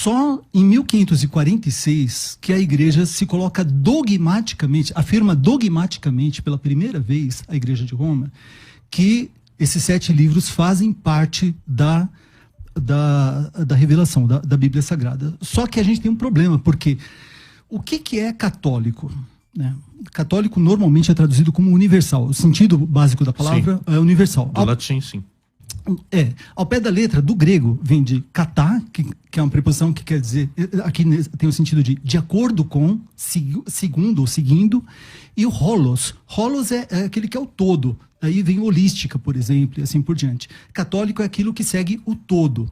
Só em 1546 que a igreja se coloca dogmaticamente, afirma dogmaticamente pela primeira vez, a igreja de Roma, que esses 7 livros fazem parte da revelação, da Bíblia Sagrada. Só que a gente tem um problema, porque o que é católico? Né? Católico normalmente é traduzido como universal. O sentido básico da palavra é universal. Do latim, sim. Ao pé da letra, do grego, vem de katá, que é uma preposição que quer dizer, aqui tem o sentido de acordo com, segundo ou seguindo, e o holos. Holos é aquele que é o todo. Aí vem holística, por exemplo, e assim por diante. Católico é aquilo que segue o todo.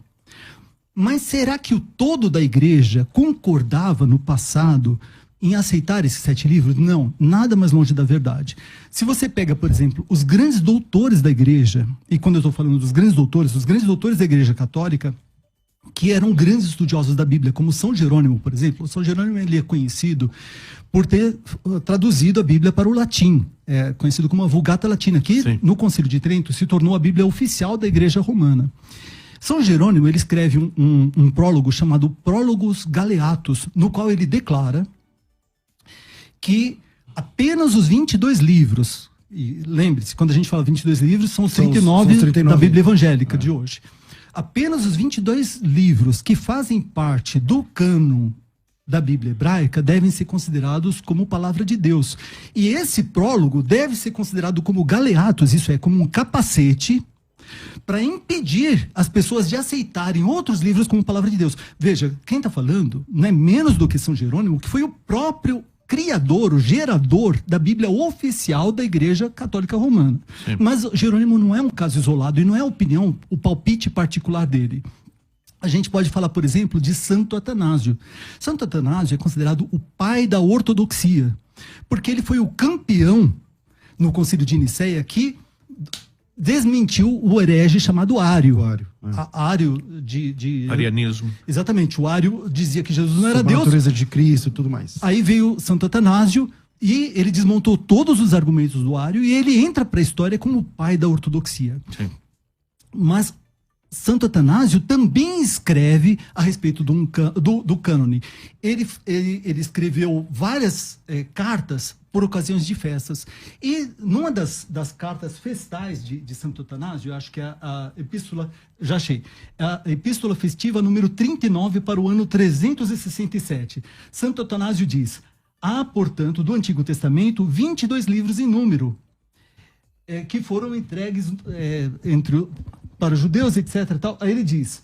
Mas será que o todo da igreja concordava no passado em aceitar esses 7 livros? Não, nada mais longe da verdade. Se você pega, por exemplo, os grandes doutores da igreja, e quando eu estou falando dos grandes doutores da igreja católica, que eram grandes estudiosos da Bíblia, como São Jerônimo, por exemplo. São Jerônimo ele é conhecido por ter traduzido a Bíblia para o latim, conhecido como a Vulgata Latina, que Sim. no Concílio de Trento se tornou a Bíblia oficial da Igreja Romana. São Jerônimo ele escreve um prólogo chamado Prólogos Galeatos, no qual ele declara que apenas os 22 livros, e lembre-se, quando a gente fala 22 livros, são os 39 da Bíblia Evangélica de hoje. Apenas os 22 livros que fazem parte do cânon da Bíblia hebraica devem ser considerados como palavra de Deus. E esse prólogo deve ser considerado como galeatos, isso é, como um capacete para impedir as pessoas de aceitarem outros livros como palavra de Deus. Veja, quem está falando não é menos do que São Jerônimo, que foi o próprio criador, o gerador da Bíblia oficial da Igreja Católica Romana. Sim. Mas Jerônimo não é um caso isolado e não é a opinião, o palpite particular dele. A gente pode falar, por exemplo, de Santo Atanásio. Santo Atanásio é considerado o pai da ortodoxia, porque ele foi o campeão no Concílio de Nicéia que desmentiu o herege chamado Ário. Ário Arianismo. Exatamente, o Ário dizia que Jesus não era Deus. A natureza de Cristo e tudo mais. Aí veio Santo Atanásio e ele desmontou todos os argumentos do Ário e ele entra para a história como o pai da ortodoxia. Sim. Mas Santo Atanásio também escreve a respeito do cânone. Ele escreveu várias cartas por ocasiões de festas. E numa das cartas festais de Santo Atanásio, eu acho que é a epístola, já achei, a epístola festiva número 39 para o ano 367. Santo Atanásio diz: há, portanto, do Antigo Testamento 22 livros em número, que foram entregues para os judeus, etc. Tal. Aí ele diz,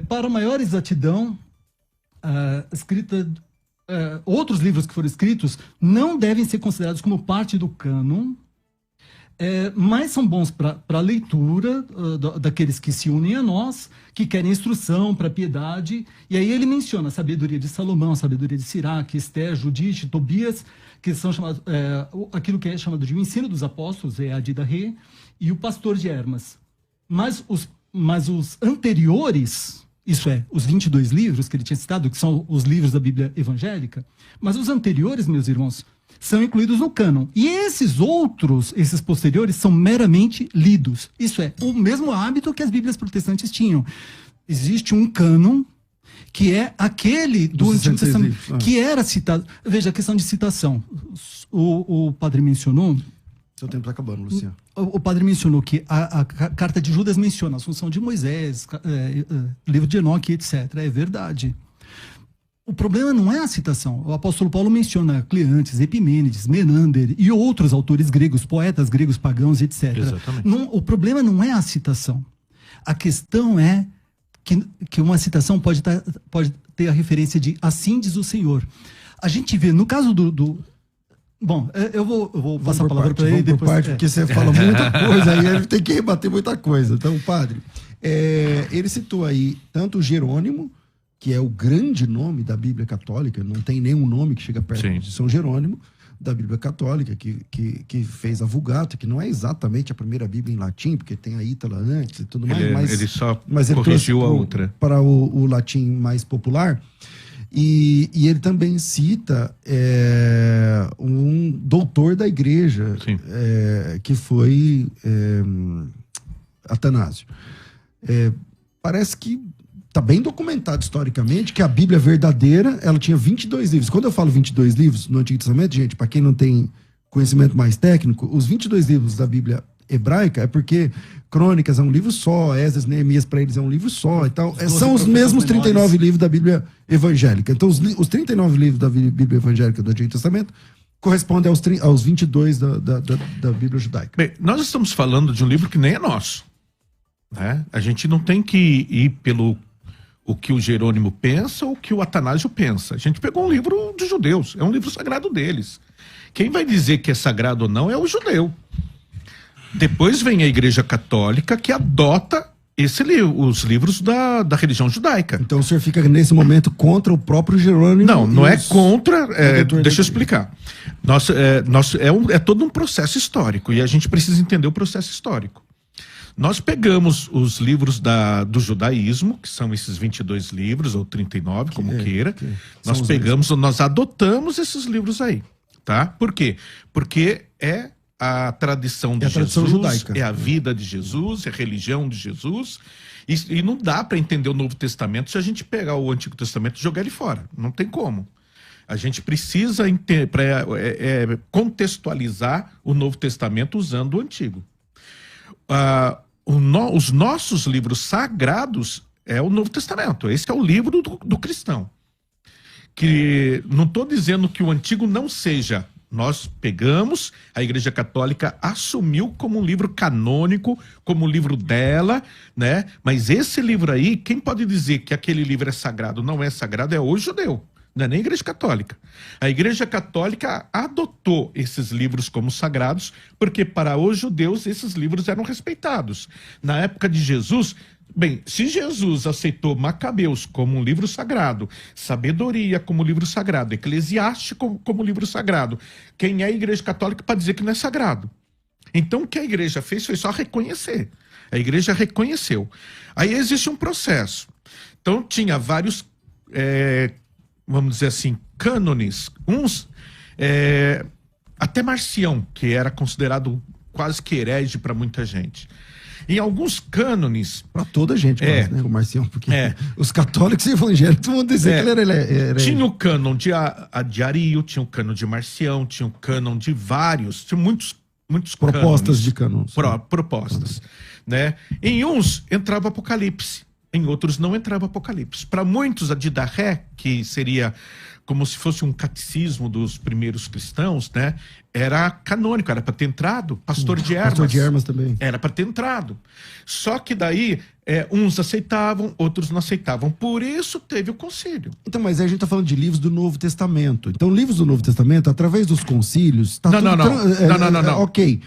para maior exatidão, outros livros que foram escritos não devem ser considerados como parte do cânon, mas são bons para a leitura daqueles que se unem a nós, que querem instrução para piedade. E aí ele menciona a sabedoria de Salomão, a sabedoria de Siraque, Esté, Judite, Tobias, que são chamados, aquilo que é chamado de o ensino dos apóstolos, a Adida Rê, e o pastor de Hermas. Mas os anteriores, isso é, os 22 livros que ele tinha citado, que são os livros da Bíblia evangélica, mas os anteriores, meus irmãos, são incluídos no cânon. E esses posteriores, são meramente lidos. Isso é, o mesmo hábito que as Bíblias protestantes tinham. Existe um cânon que é aquele do Antigo Testamento, que era citado. Veja, a questão de citação. O padre mencionou... Seu tempo está acabando, Luciano. O padre mencionou que a carta de Judas menciona a assunção de Moisés, livro de Enoque, etc. É verdade. O problema não é a citação. O apóstolo Paulo menciona Cleantes, Epimênides, Menander e outros autores gregos, poetas gregos pagãos, etc. Exatamente. O problema não é a citação. A questão é que uma citação pode ter a referência de assim diz o Senhor. A gente vê, no caso Bom, eu vou passar a palavra para ele depois. Porque você fala muita coisa, aí a gente tem que rebater muita coisa. Então, padre, ele citou aí tanto Jerônimo, que é o grande nome da Bíblia Católica, não tem nenhum nome que chega perto de São Jerônimo, da Bíblia Católica, que fez a Vulgata, que não é exatamente a primeira Bíblia em latim, porque tem a Ítala antes e tudo mais. Ele só ele corrigiu a outra. Para o latim mais popular. E ele também cita um doutor da igreja, que foi Atanásio. Parece que tá bem documentado historicamente que a Bíblia verdadeira, ela tinha 22 livros. Quando eu falo 22 livros no Antigo Testamento, gente, para quem não tem conhecimento mais técnico, os 22 livros da Bíblia hebraica é porque Crônicas é um livro só, Esdras, Neemias para eles é um livro só e tal. São os mesmos 39 livros da Bíblia evangélica. Então, os 39 livros da Bíblia evangélica do Antigo Testamento correspondem aos 22 da Bíblia judaica. Bem, nós estamos falando de um livro que nem é nosso, né? A gente não tem que ir pelo o que o Jerônimo pensa ou o que o Atanásio pensa. A gente pegou um livro dos judeus, é um livro sagrado deles. Quem vai dizer que é sagrado ou não é o judeu. Depois vem a Igreja Católica que adota os livros da religião judaica. Então o senhor fica nesse momento contra o próprio Jerônimo? Não é contra. Deixa eu explicar. É todo um processo histórico e a gente precisa entender o processo histórico. Nós pegamos os livros do judaísmo, que são esses 22 livros, ou 39, como queira. Nós adotamos esses livros aí, tá? Por quê? Porque é a tradição de Jesus, judaica. É a vida de Jesus, é a religião de Jesus. E não dá para entender o Novo Testamento se a gente pegar o Antigo Testamento e jogar ele fora. Não tem como. A gente precisa contextualizar o Novo Testamento usando o Antigo. Os nossos livros sagrados é o Novo Testamento. Esse é o livro do cristão. Que não estou dizendo que o Antigo não seja. Nós pegamos, a Igreja Católica assumiu como um livro canônico, como um livro dela, né? Mas esse livro aí, quem pode dizer que aquele livro é sagrado, não é sagrado, é o judeu, não é nem a Igreja Católica. A Igreja Católica adotou esses livros como sagrados, porque para os judeus esses livros eram respeitados. Na época de Jesus, bem, se Jesus aceitou Macabeus como um livro sagrado, Sabedoria como livro sagrado, Eclesiástico como livro sagrado, quem é a Igreja Católica para dizer que não é sagrado? Então o que a Igreja fez foi só reconhecer. A Igreja reconheceu. Aí existe um processo. Então tinha vários, vamos dizer assim, cânones. Uns, até Marcião, que era considerado quase que herege para muita gente. Em alguns cânones... Para toda a gente, quase, né, o Marcião, porque os católicos e evangélicos vão dizer que ele era... Tinha o cânon de Ario, tinha o cânon de Marcião, tinha o cânon de vários, tinha muitos propostas de cânones. Propostas, né? Em uns entrava Apocalipse, em outros não entrava Apocalipse. Para muitos, a Didarré, que seria como se fosse um catecismo dos primeiros cristãos, né? Era canônico, era para ter entrado. Pastor de Hermas. Pastor de Hermas também. Era para ter entrado. Só que daí, uns aceitavam, outros não aceitavam. Por isso teve o concílio. Então, mas aí a gente está falando de livros do Novo Testamento. Então, livros do Novo Testamento, através dos concílios... Não. Ok.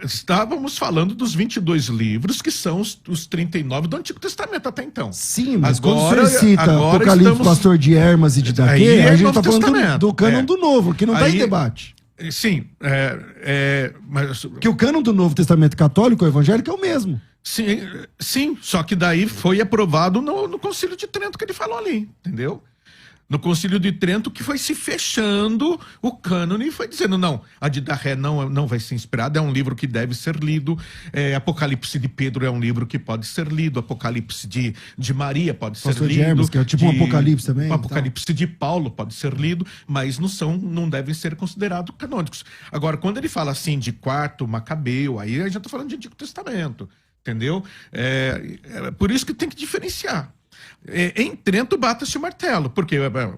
Estávamos falando dos 22 livros, que são os 39 do Antigo Testamento até então. Sim, mas quando você cita Apocalipse, Pastor de Hermas e de Daquê, a gente está falando do cânon do Novo, que não está em debate. Sim, mas... Que o cânon do Novo Testamento católico ou evangélico é o mesmo. Sim, só que daí foi aprovado no Concílio de Trento que ele falou ali, entendeu? No Concílio de Trento que foi se fechando o cânone e foi dizendo, não, a Didarré não vai ser inspirada, é um livro que deve ser lido, Apocalipse de Pedro é um livro que pode ser lido, Apocalipse de Maria pode ser lido. De Hermes, que é tipo um Apocalipse também. O Apocalipse de Paulo pode ser lido, mas não devem ser considerados canônicos. Agora, quando ele fala assim de quarto Macabeu, aí a gente está falando de Antigo Testamento, entendeu? Por isso que tem que diferenciar. Em Trento bata-se o martelo, porque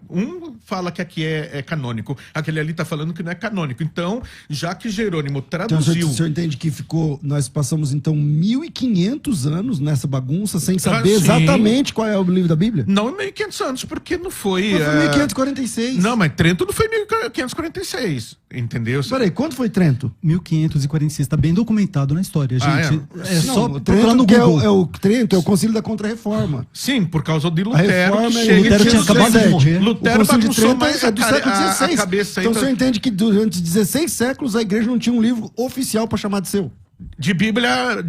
um fala que aqui é canônico, aquele ali está falando que não é canônico. Então, já que Jerônimo traduziu... Então, o senhor entende que nós passamos então 1.500 anos nessa bagunça sem saber exatamente qual é o livro da Bíblia? Não 1.500 anos, porque não foi... Mas foi 1546. Não, mas Trento não foi 1546, entendeu? Peraí, quando foi Trento? 1546, está bem documentado na história, gente. Só procurar no Google. Trento é o Concílio da Contra-Reforma. Sim, por causa de Lutero. Lutero tinha acabado de morrer. Lutero bagunçou mais é do século XVI. cabeça. Então você entende que durante 16 séculos a igreja não tinha um livro oficial para chamar de seu? De Bíblia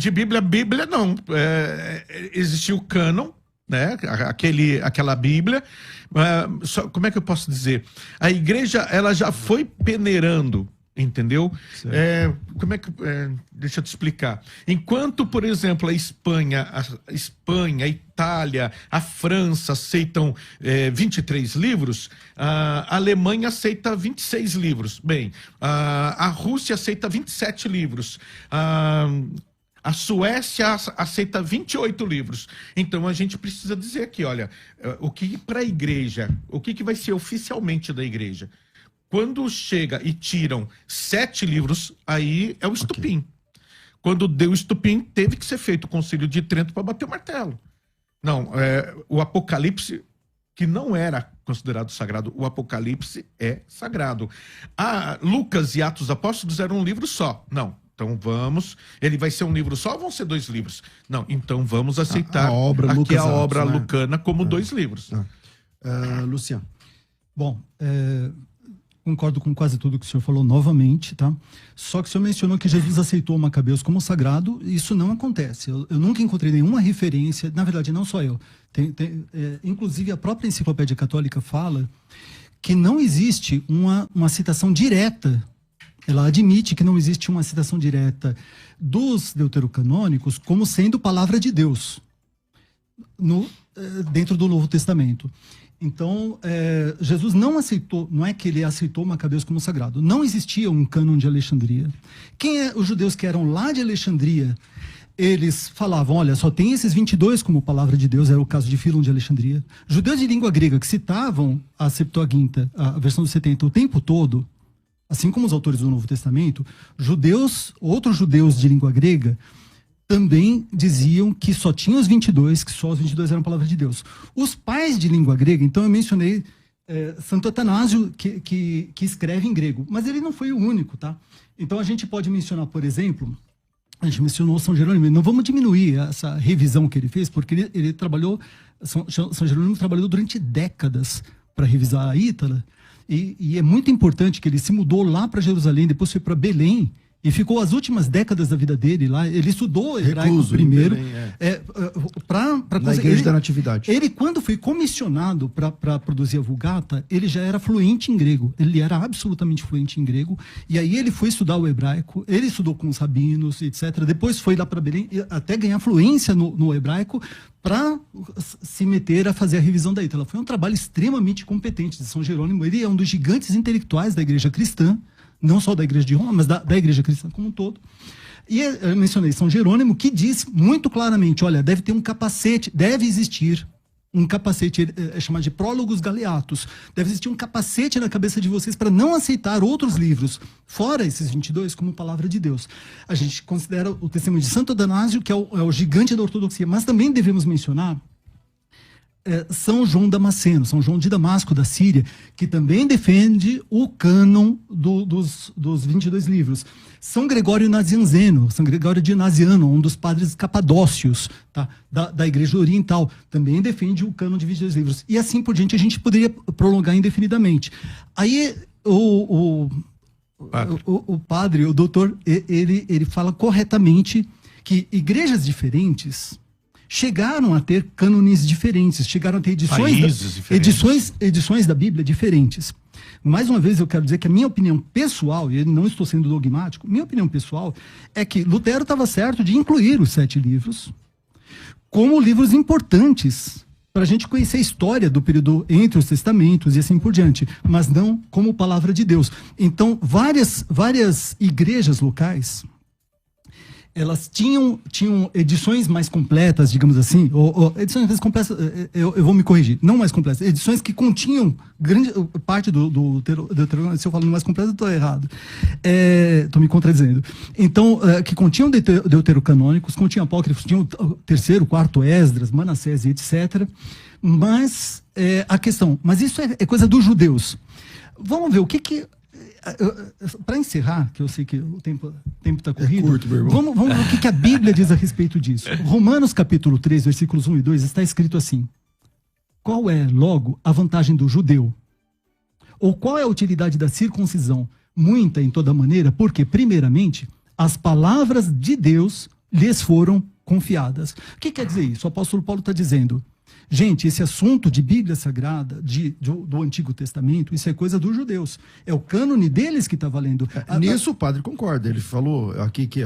não. Existiu o cânon, né? Aquela Bíblia. Como é que eu posso dizer? A igreja ela já foi peneirando Entendeu? Como é que. Deixa eu te explicar. Enquanto, por exemplo, a Espanha, a Itália, a França aceitam 23 livros, a Alemanha aceita 26 livros. Bem, a Rússia aceita 27 livros. A Suécia aceita 28 livros. Então a gente precisa dizer aqui, olha, o que para a igreja, o que vai ser oficialmente da igreja? Quando chega e tiram 7 livros, aí é o estupim. Okay. Quando deu o estupim, teve que ser feito o Concílio de Trento para bater o martelo. Não, o Apocalipse, que não era considerado sagrado, o Apocalipse é sagrado. Lucas e Atos Apóstolos eram um livro só. Não, então vamos... Ele vai ser um livro só ou vão ser 2 livros? Não, então vamos aceitar a obra aqui Lucas a obra Atos, lucana como 2 livros. Luciano. Bom, concordo com quase tudo que o senhor falou novamente, tá? Só que o senhor mencionou que Jesus aceitou o Macabeus como sagrado, e isso não acontece. Eu nunca encontrei nenhuma referência, na verdade, não só eu. Inclusive, a própria Enciclopédia Católica fala que não existe uma citação direta. Ela admite que não existe uma citação direta dos deuterocanônicos como sendo palavra de Deus dentro do Novo Testamento. Então, Jesus não aceitou, não é que ele aceitou Macabeus como sagrado. Não existia um cânon de Alexandria. Os judeus que eram lá de Alexandria, eles falavam, olha, só tem esses 22 como palavra de Deus, era o caso de Fílon de Alexandria. Judeus de língua grega que citavam a Septuaginta, a versão dos 70, o tempo todo, assim como os autores do Novo Testamento, outros judeus de língua grega, também diziam que só tinha os 22, que só os 22 eram palavra de Deus. Os pais de língua grega, então eu mencionei Santo Atanásio, que escreve em grego, mas ele não foi o único, tá? Então a gente pode mencionar, por exemplo, a gente mencionou São Jerônimo, não vamos diminuir essa revisão que ele fez, porque ele trabalhou, São Jerônimo trabalhou durante décadas para revisar a Ítala, e é muito importante que ele se mudou lá para Jerusalém, depois foi para Belém, e ficou as últimas décadas da vida dele lá. Ele estudou hebraico primeiro. Na Igreja da Natividade. Ele, quando foi comissionado para produzir a Vulgata, ele já era fluente em grego. Ele era absolutamente fluente em grego. E aí ele foi estudar o hebraico. Ele estudou com os rabinos, etc. Depois foi lá para Belém, até ganhar fluência no hebraico, para se meter a fazer a revisão da Ítala. Foi um trabalho extremamente competente de São Jerônimo. Ele é um dos gigantes intelectuais da Igreja cristã, não só da Igreja de Roma, mas da Igreja cristã como um todo. E eu mencionei São Jerônimo, que diz muito claramente, olha, deve ter um capacete, deve existir um capacete, é chamado de prólogos galeatos, deve existir um capacete na cabeça de vocês para não aceitar outros livros, fora esses 22, como palavra de Deus. A gente considera o testemunho de Santo Atanásio, que é o gigante da ortodoxia, mas também devemos mencionar São João Damasceno, São João de Damasco, da Síria, que também defende o cânon dos 22 livros. São Gregório Nazianzeno, São Gregório de Naziano, um dos padres capadócios, tá, da Igreja Oriental, também defende o cânon de 22 livros. E assim por diante a gente poderia prolongar indefinidamente. Aí o padre, o doutor, ele fala corretamente que igrejas diferentes chegaram a ter cânones diferentes, chegaram a ter edições da Bíblia diferentes. Mais uma vez eu quero dizer que a minha opinião pessoal, e eu não estou sendo dogmático, minha opinião pessoal é que Lutero estava certo de incluir os 7 livros como livros importantes para a gente conhecer a história do período entre os testamentos e assim por diante, mas não como palavra de Deus. Então, várias igrejas locais, elas tinham edições mais completas, digamos assim, ou edições mais completas, eu vou me corrigir, não mais completas, edições que continham grande parte do Deuteronômio. Se eu falo mais completo, eu estou errado. Estou me contradizendo. Então, que continham deuterocanônicos, continham apócrifos, tinham o 3º, 4º Esdras, Manassés e etc. Mas a questão, mas isso é coisa dos judeus. Vamos ver o que para encerrar, que eu sei que o tempo está corrido, curto, meu irmão. Vamos ver o que a Bíblia diz a respeito disso. Romanos capítulo 3, versículos 1 e 2, está escrito assim: qual é, logo, a vantagem do judeu? Ou qual é a utilidade da circuncisão? Muita em toda maneira, porque, primeiramente, as palavras de Deus lhes foram confiadas. O que quer dizer isso? O apóstolo Paulo está dizendo: Gente, esse assunto de Bíblia Sagrada, do Antigo Testamento, isso é coisa dos judeus. É o cânone deles que está valendo. Nisso o padre concorda. Ele falou aqui que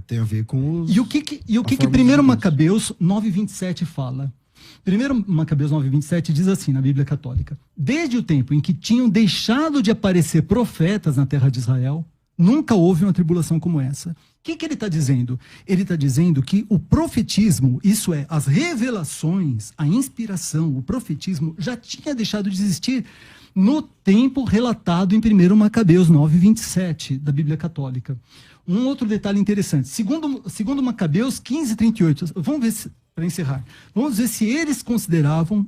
tem a ver com os... E o que 1 Macabeus 9:27 fala? 1 Macabeus 9:27 diz assim na Bíblia Católica: desde o tempo em que tinham deixado de aparecer profetas na terra de Israel, nunca houve uma tribulação como essa. O que ele está dizendo? Ele está dizendo que o profetismo, isso é, as revelações, a inspiração, o profetismo, já tinha deixado de existir no tempo relatado em 1 Macabeus 9:27 da Bíblia Católica. Um outro detalhe interessante, segundo Macabeus 15:38, vamos ver, para encerrar, vamos ver se eles consideravam,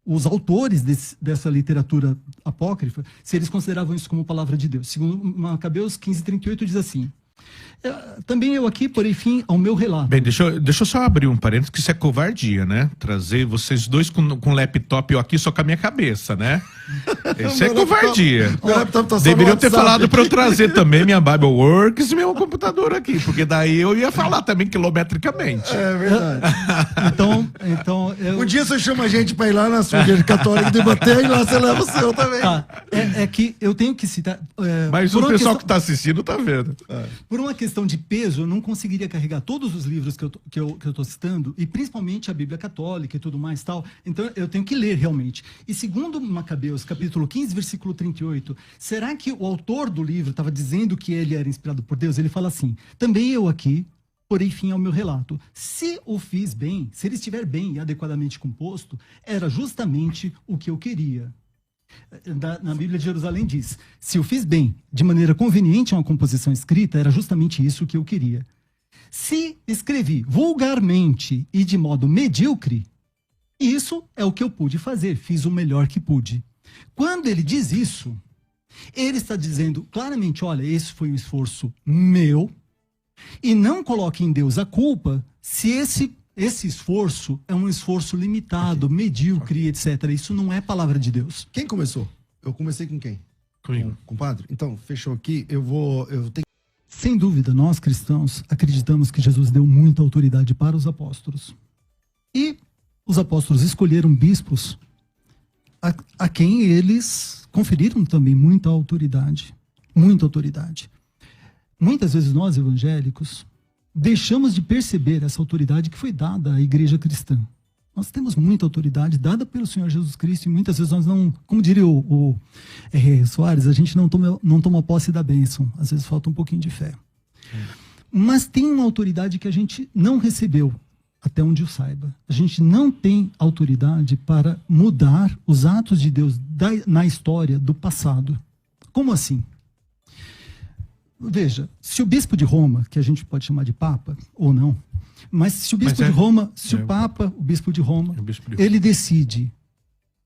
os autores dessa literatura apócrifa, se eles consideravam isso como palavra de Deus. Segundo Macabeus 15:38 diz assim: também eu aqui porei fim ao meu relato. Bem, deixa eu só abrir um parênteses, que isso é covardia, né? Trazer vocês dois com laptop, eu aqui só com a minha cabeça, né? Isso é covardia. Deveriam ter falado para eu trazer também minha Bible Works e meu computador aqui, porque daí eu ia falar também quilometricamente. É verdade. Então Um dia você chama a gente para ir lá na sua igreja católica debater e lá você leva o seu também. Tá. É que eu tenho que citar... Mas o pessoal que está assistindo tá vendo. Por uma questão de peso, eu não conseguiria carregar todos os livros que eu estou citando, e principalmente a Bíblia Católica e tudo mais tal. Então eu tenho que ler realmente. E segundo Macabeus, capítulo 15, versículo 38, será que o autor do livro estava dizendo que ele era inspirado por Deus? Ele fala assim: também eu aqui porei fim ao meu relato. Se o fiz bem, se ele estiver bem e adequadamente composto, era justamente o que eu queria. Na Bíblia de Jerusalém diz: se eu fiz bem, de maneira conveniente uma composição escrita, era justamente isso que eu queria. Se escrevi vulgarmente e de modo medíocre, isso é o que eu pude fazer, fiz o melhor que pude. Quando ele diz isso, ele está dizendo claramente: olha, esse foi um esforço meu, e não coloque em Deus a culpa se esse esforço é um esforço limitado, medíocre, etc. Isso não é palavra de Deus. Quem começou? Eu comecei com quem? Comigo. Com o padre? Então, fechou aqui. Eu tenho... Sem dúvida, nós cristãos acreditamos que Jesus deu muita autoridade para os apóstolos. E os apóstolos escolheram bispos a quem eles conferiram também muita autoridade. Muita autoridade. Muitas vezes nós, evangélicos, deixamos de perceber essa autoridade que foi dada à igreja cristã. Nós temos muita autoridade dada pelo Senhor Jesus Cristo, e muitas vezes nós não, como diria o Soares, a gente não toma posse da bênção. Às vezes falta um pouquinho de fé. Mas tem uma autoridade que a gente não recebeu, até onde eu saiba. A gente não tem autoridade para mudar os atos de Deus na história do passado. Como assim? Veja, se o bispo de Roma, que a gente pode chamar de papa, ou não, mas se o bispo de Roma, o bispo de Roma, ele decide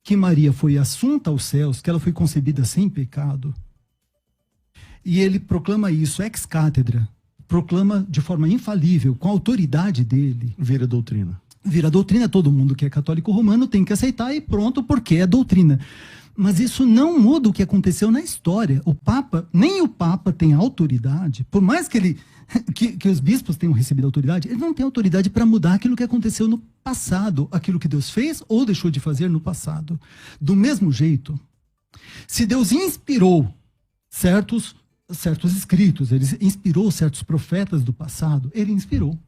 que Maria foi assunta aos céus, que ela foi concebida sem pecado, e ele proclama isso ex cátedra, proclama de forma infalível, com a autoridade dele. Vira doutrina. Vira doutrina, todo mundo que é católico romano tem que aceitar e pronto, porque é doutrina. Mas isso não muda o que aconteceu na história. Nem o Papa tem autoridade, por mais que os bispos tenham recebido autoridade, ele não tem autoridade para mudar aquilo que aconteceu no passado, aquilo que Deus fez ou deixou de fazer no passado. Do mesmo jeito, se Deus inspirou certos escritos, ele inspirou certos profetas do passado, ele inspirou.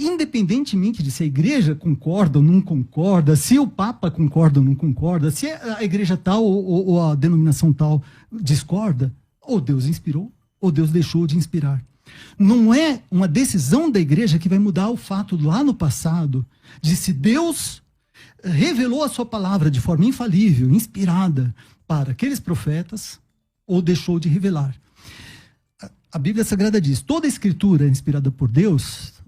Independentemente de se a igreja concorda ou não concorda, se o Papa concorda ou não concorda, se a igreja tal ou a denominação tal discorda, ou Deus inspirou, ou Deus deixou de inspirar. Não é uma decisão da igreja que vai mudar o fato lá no passado de se Deus revelou a sua palavra de forma infalível, inspirada para aqueles profetas, ou deixou de revelar. A Bíblia Sagrada diz: toda escritura inspirada por Deus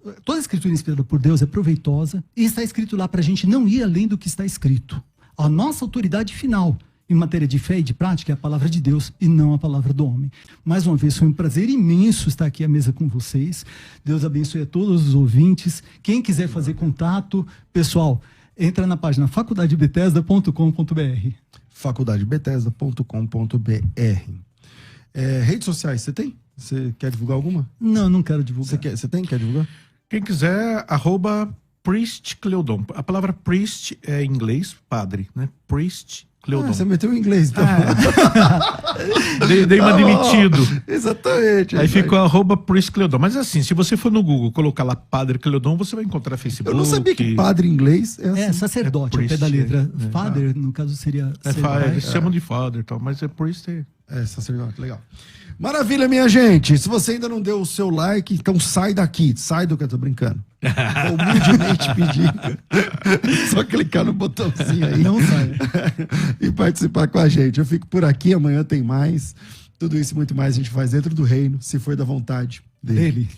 é proveitosa, e está escrito lá para a gente não ir além do que está escrito. A nossa autoridade final em matéria de fé e de prática é a palavra de Deus e não a palavra do homem. Mais uma vez, foi um prazer imenso estar aqui à mesa com vocês. Deus abençoe a todos os ouvintes. Quem quiser fazer contato, pessoal, entra na página faculdadebethesda.com.br. faculdadebethesda.com.br. Redes sociais, você tem? Você quer divulgar alguma? Não quero divulgar. Você quer divulgar? Quem quiser, Priest Cleodon. A palavra priest é em inglês, padre, né? Priest Cleodon. Você meteu em inglês, então. Dei uma demitido. Exatamente. Aí ficou @Priest Cleodon. Mas assim, se você for no Google colocar lá Padre Cleodon, você vai encontrar Facebook. Eu não sabia que padre em inglês é assim. É sacerdote, ao pé da letra. Father, no caso, seria... Eles chamam de father e tal, mas é priest. É sacerdote, legal. Maravilha, minha gente. Se você ainda não deu o seu like, então sai daqui. Sai do que eu tô brincando. Vou humildemente pedir. Só clicar no botãozinho aí. Não sai. E participar com a gente. Eu fico por aqui, amanhã tem mais. Tudo isso e muito mais a gente faz dentro do reino, se for da vontade dele.